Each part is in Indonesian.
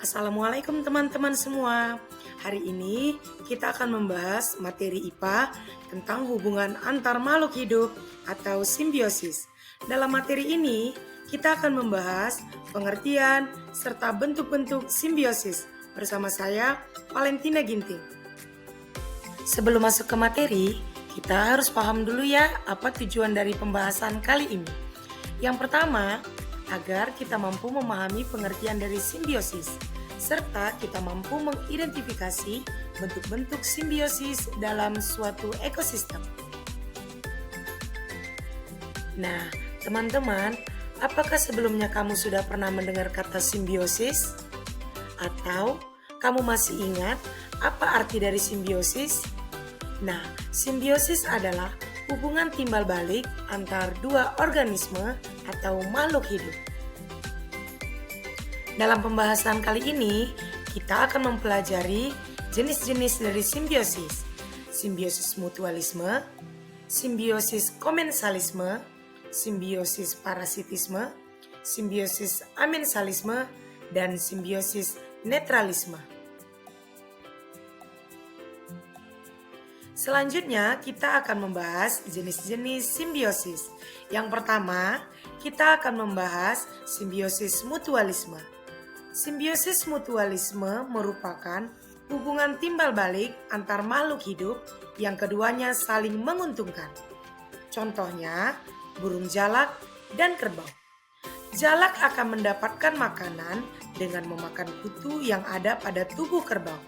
Assalamualaikum teman-teman semua. Hari ini kita akan membahas materi IPA tentang hubungan antar makhluk hidup atau simbiosis. Dalam materi ini, kita akan membahas pengertian serta bentuk-bentuk simbiosis bersama saya, Valentina Ginting. Sebelum masuk ke materi, kita harus paham dulu ya apa tujuan dari pembahasan kali ini. Yang pertama, agar kita mampu memahami pengertian dari simbiosis, serta kita mampu mengidentifikasi bentuk-bentuk simbiosis dalam suatu ekosistem. Nah, teman-teman, apakah sebelumnya kamu sudah pernah mendengar kata simbiosis? Atau kamu masih ingat apa arti dari simbiosis? Nah, simbiosis adalah hubungan timbal balik antar dua organisme atau makhluk hidup. Dalam pembahasan kali ini, kita akan mempelajari jenis-jenis dari simbiosis. Simbiosis mutualisme, simbiosis komensalisme, simbiosis parasitisme, simbiosis amensalisme, dan simbiosis netralisme. Selanjutnya, kita akan membahas jenis-jenis simbiosis. Yang pertama, kita akan membahas simbiosis mutualisme. Simbiosis mutualisme merupakan hubungan timbal balik antar makhluk hidup yang keduanya saling menguntungkan. Contohnya, burung jalak dan kerbau. Jalak akan mendapatkan makanan dengan memakan kutu yang ada pada tubuh kerbau.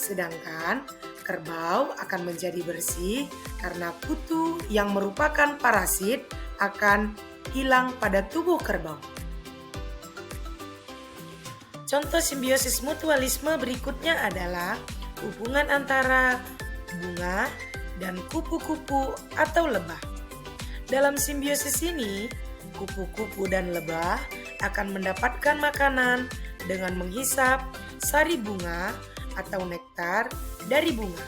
Sedangkan kerbau akan menjadi bersih karena kutu yang merupakan parasit akan hilang pada tubuh kerbau. Contoh simbiosis mutualisme berikutnya adalah hubungan antara bunga dan kupu-kupu atau lebah. Dalam simbiosis ini, kupu-kupu dan lebah akan mendapatkan makanan dengan menghisap sari bunga atau nektar dari bunga.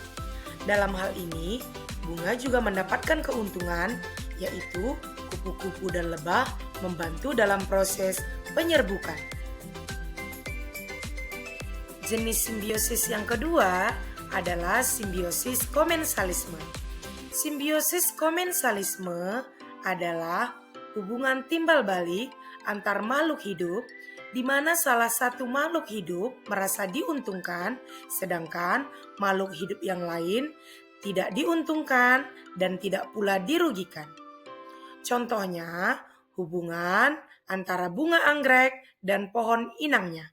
Dalam hal ini, bunga juga mendapatkan keuntungan, yaitu kupu-kupu dan lebah membantu dalam proses penyerbukan. Jenis simbiosis yang kedua adalah simbiosis komensalisme. Simbiosis komensalisme adalah hubungan timbal balik antar makhluk hidup di mana salah satu makhluk hidup merasa diuntungkan, sedangkan makhluk hidup yang lain tidak diuntungkan dan tidak pula dirugikan. Contohnya, hubungan antara bunga anggrek dan pohon inangnya.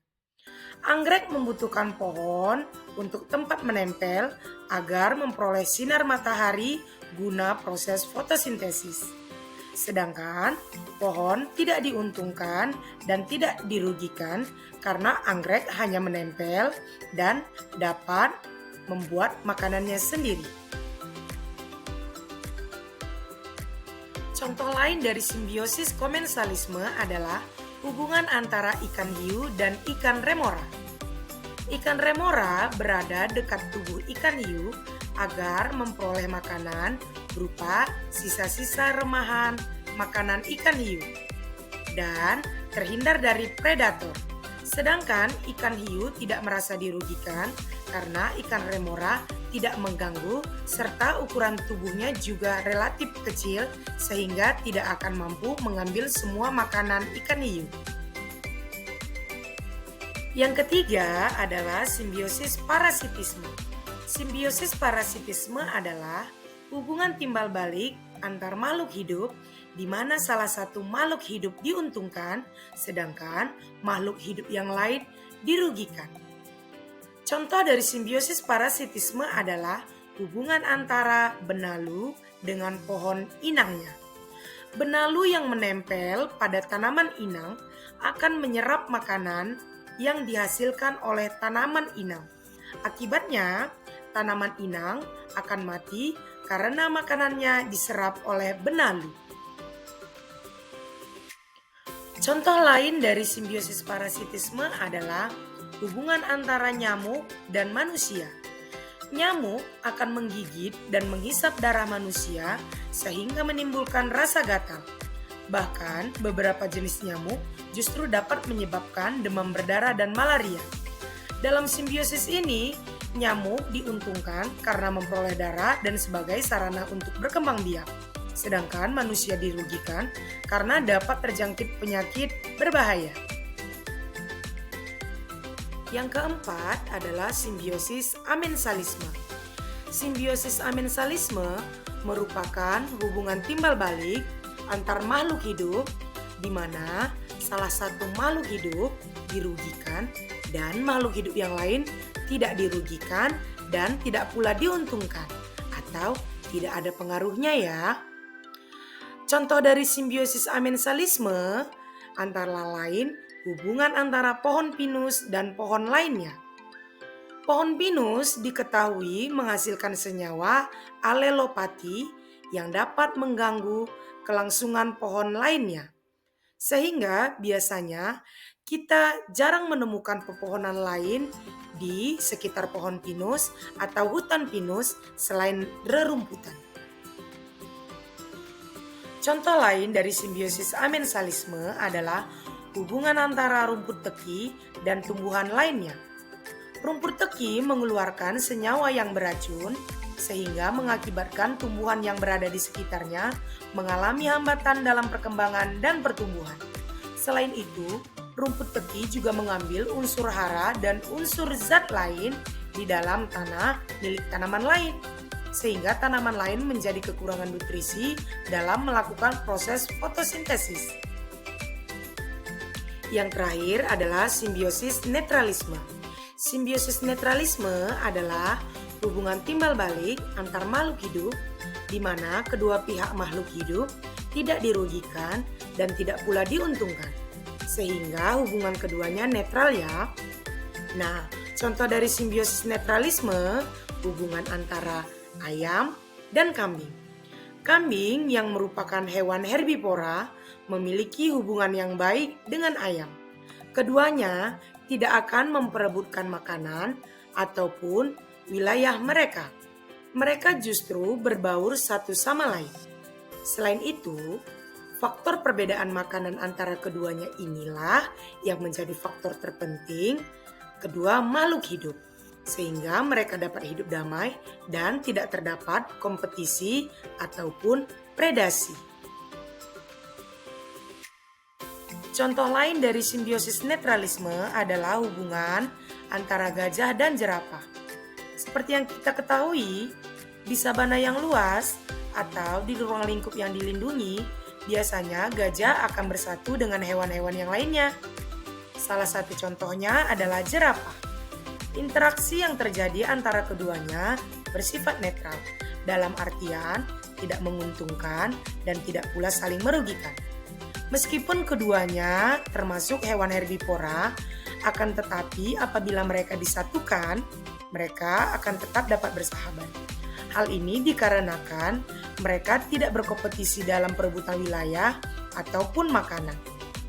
Anggrek membutuhkan pohon untuk tempat menempel agar memperoleh sinar matahari guna proses fotosintesis. Sedangkan pohon tidak diuntungkan dan tidak dirugikan karena anggrek hanya menempel dan dapat membuat makanannya sendiri. Contoh lain dari simbiosis komensalisme adalah hubungan antara ikan hiu dan ikan remora. Ikan remora berada dekat tubuh ikan hiu agar memperoleh makanan berupa sisa-sisa remahan makanan ikan hiu dan terhindar dari predator. Sedangkan ikan hiu tidak merasa dirugikan karena ikan remora tidak mengganggu serta ukuran tubuhnya juga relatif kecil sehingga tidak akan mampu mengambil semua makanan ikan hiu. Yang ketiga adalah simbiosis parasitisme. Simbiosis parasitisme adalah hubungan timbal balik antar makhluk hidup di mana salah satu makhluk hidup diuntungkan sedangkan makhluk hidup yang lain dirugikan. Contoh dari simbiosis parasitisme adalah hubungan antara benalu dengan pohon inangnya. Benalu yang menempel pada tanaman inang akan menyerap makanan yang dihasilkan oleh tanaman inang. Akibatnya, tanaman inang akan mati karena makanannya diserap oleh benalu. Contoh lain dari simbiosis parasitisme adalah hubungan antara nyamuk dan manusia. Nyamuk akan menggigit dan menghisap darah manusia sehingga menimbulkan rasa gatal. Bahkan beberapa jenis nyamuk justru dapat menyebabkan demam berdarah dan malaria. Dalam simbiosis ini, nyamuk diuntungkan karena memperoleh darah dan sebagai sarana untuk berkembang biak. Sedangkan manusia dirugikan karena dapat terjangkit penyakit berbahaya. Yang keempat adalah simbiosis amensalisme. Simbiosis amensalisme merupakan hubungan timbal balik antar makhluk hidup di mana salah satu makhluk hidup dirugikan dan makhluk hidup yang lain tidak dirugikan dan tidak pula diuntungkan atau tidak ada pengaruhnya ya. Contoh dari simbiosis amensalisme antara lain hubungan antara pohon pinus dan pohon lainnya. Pohon pinus diketahui menghasilkan senyawa alelopati yang dapat mengganggu kelangsungan pohon lainnya. Sehingga biasanya kita jarang menemukan pepohonan lain di sekitar pohon pinus atau hutan pinus selain rerumputan. Contoh lain dari simbiosis amensalisme adalah hubungan antara rumput teki dan tumbuhan lainnya. Rumput teki mengeluarkan senyawa yang beracun sehingga mengakibatkan tumbuhan yang berada di sekitarnya mengalami hambatan dalam perkembangan dan pertumbuhan. Selain itu, rumput teki juga mengambil unsur hara dan unsur zat lain di dalam tanah milik tanaman lain, sehingga tanaman lain menjadi kekurangan nutrisi dalam melakukan proses fotosintesis. Yang terakhir adalah simbiosis netralisme. Simbiosis netralisme adalah hubungan timbal balik antar makhluk hidup di mana kedua pihak makhluk hidup tidak dirugikan dan tidak pula diuntungkan, sehingga hubungan keduanya netral ya. Nah, contoh dari simbiosis netralisme hubungan antara ayam dan kambing. Kambing yang merupakan hewan herbivora memiliki hubungan yang baik dengan ayam. Keduanya tidak akan memperebutkan makanan ataupun wilayah mereka. Mereka justru berbaur satu sama lain. Selain itu, faktor perbedaan makanan antara keduanya inilah yang menjadi faktor terpenting kedua makhluk hidup, sehingga mereka dapat hidup damai dan tidak terdapat kompetisi ataupun predasi. Contoh lain dari simbiosis netralisme adalah hubungan antara gajah dan jerapah. Seperti yang kita ketahui, di sabana yang luas atau di ruang lingkup yang dilindungi, biasanya gajah akan bersatu dengan hewan-hewan yang lainnya. Salah satu contohnya adalah jerapah. Interaksi yang terjadi antara keduanya bersifat netral, dalam artian tidak menguntungkan dan tidak pula saling merugikan. Meskipun keduanya termasuk hewan herbivora, akan tetapi apabila mereka disatukan, mereka akan tetap dapat bersahabat. Hal ini dikarenakan mereka tidak berkompetisi dalam perebutan wilayah ataupun makanan.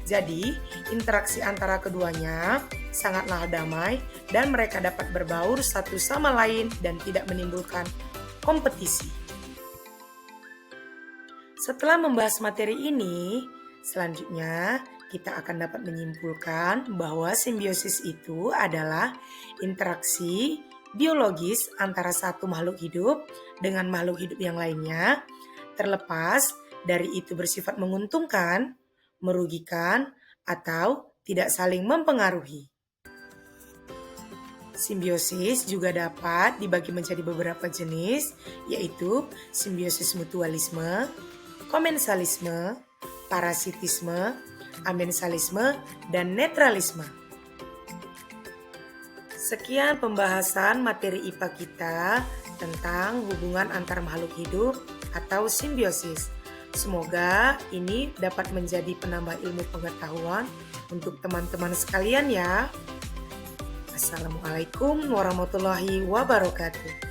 Jadi, interaksi antara keduanya sangatlah damai dan mereka dapat berbaur satu sama lain dan tidak menimbulkan kompetisi. Setelah membahas materi ini, selanjutnya kita akan dapat menyimpulkan bahwa simbiosis itu adalah interaksi biologis antara satu makhluk hidup dengan makhluk hidup yang lainnya, terlepas dari itu bersifat menguntungkan, merugikan, atau tidak saling mempengaruhi. Simbiosis juga dapat dibagi menjadi beberapa jenis, yaitu simbiosis mutualisme, komensalisme, parasitisme, amensalisme, dan netralisme. Sekian pembahasan materi IPA kita tentang hubungan antar makhluk hidup atau simbiosis. Semoga ini dapat menjadi penambah ilmu pengetahuan untuk teman-teman sekalian ya. Assalamualaikum warahmatullahi wabarakatuh.